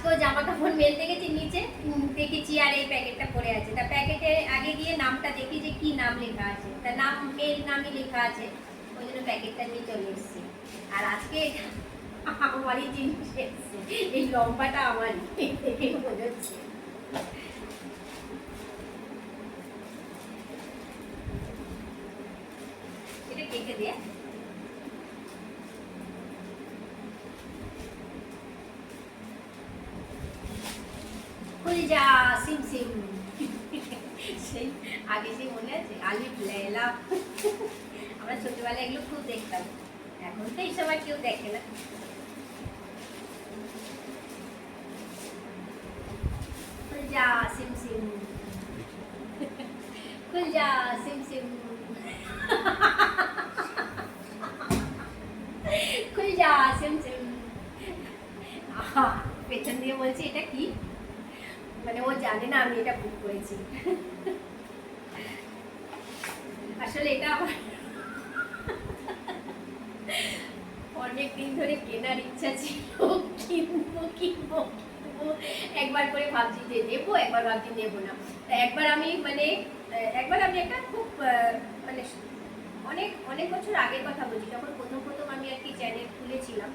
আজকেও জামা কাপড় মেলতে গেছি নিচে, দেখেছি আর এই প্যাকেটটা পড়ে আছে। তা প্যাকেটে আগে গিয়ে নামটা দেখি যে কি নাম লেখা আছে, তা নাম মেল নামই লেখা আছে, ওই জন্য প্যাকেটটা নিয়ে চলে এসেছি। আর আজকে আমারই জিনিস এসছে, এই লম্বাটা আমারই, দেখে বোঝাচ্ছে। এটা কেটে দিয়ে যা সিম সিম, সেই আগে সেই মনে আছে আলিফ লাইলা, আমরা ছোটবেলায় এগুলো খুব দেখতাম, এখন তো এই সময় কেউ দেখে না। যা সিম সিম, খুল যা সিম সিম, খুল যা সিম সিম। পেছন দিয়ে বলছি এটা কি, মানে ও জানে না আমি এটা বুক করেছি। আসলে এটা আমার অনেক দিন ধরে কেনার ইচ্ছা ছিল, কিনবো কিনবো কিনবো, একবার করে ভাবছি যে নেবো, একবার ভাবছি নেবো না। একবার আমি মানে একটা খুব মানে অনেক অনেক বছর আগের কথা বলছি, যখন প্রথম প্রথম আমি আর কি চ্যানেল খুলেছিলাম,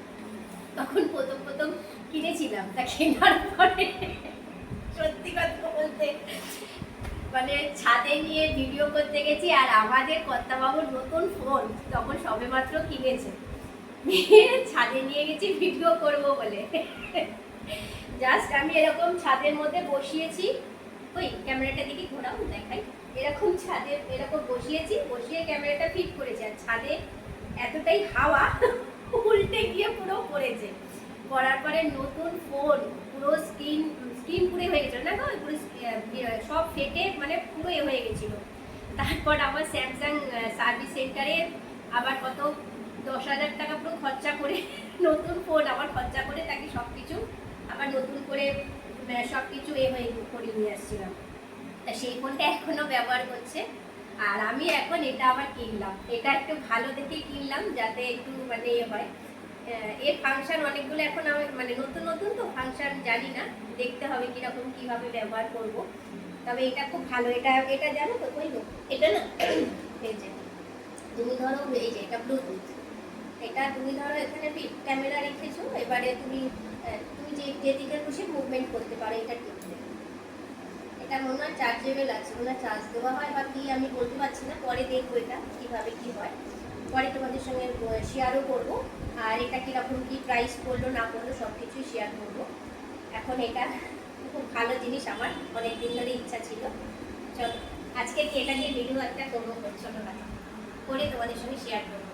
তখন প্রথম প্রথম কিনেছিলাম। তা কেনার পরে সত্যি কথা বলতে মানে ছাদে নিয়ে ভিডিও করতে গেছি, আর আমাদের কর্তাবাবুর নতুন ফোন তখন সবে মাত্র কিনেছে, ছাদে নিয়ে গেছি ভিডিও করব বলে। জাস্ট আমি এরকম ছাদের মধ্যে বসিয়েছি, ওই ক্যামেরাটা দিকে ঘোরাও দেখাই, এরকম ছাদে এরকম বসিয়েছি, বসিয়ে ক্যামেরাটা ফিট করেছি, আর ছাদে এতটাই হাওয়া উল্টে গিয়ে পুরো পড়েছে। পড়ার পরে নতুন ফোন পুরো স্ক্রিন পুরো হয়ে গেছিল না গো, পুরো সব ফেটে মানে পুরো হয়ে গেছিল। তারপর আবার স্যামসাং সার্ভিস সেন্টারে আবার কত 10,000 টাকা পুরো খরচা করে নতুন ফোন আবার খরচা করে তাকে সব কিছু আবার নতুন করে সব কিছু হয়ে করে নিয়ে আসছিলাম। তা সেই ফোনটা এখনো ব্যবহার করছে। আর আমি এখন এটা আবার কিনলাম, এটা একটু ভালো দেখে কিনলাম যাতে একটু মানে হয়, এর ফাংশন অনেকগুলো এখন আমি মানে নতুন নতুন তো ফাংশন জানি না, দেখতে হবে কিরকম কিভাবে ব্যবহার করব। তবে এটা খুব ভালো, এটা জানো তো কইব, এটা না এই যে তুমি ধরো এই যে এটা ব্লুটুথ, এটা তুমি ধরো এখানে ক্যামেরা রেখেছো, এবারে তুমি যেদিকে খুশি মুভমেন্ট করতে পারো এটা টিপলে। এটা মনে হয় চার্জেবল আছে, মনে হয় চার্জ দেওয়া হয় বা কি আমি বলতে পারছি না, পরে দেখবো এটা কীভাবে কী হয়, পরে তোমাদের সঙ্গে শেয়ারও করবো। আর এটা কীরকম কী প্রাইস পড়লো না পড়লো সব কিছুই শেয়ার করবো। এখন এটা খুব ভালো জিনিস, আমার অনেক দিন ধরে ইচ্ছা ছিল। চলো আজকে এটা নিয়ে ভিডিও একটা করবো ছোটোখাটো করে তোমাদের সঙ্গে শেয়ার করবো।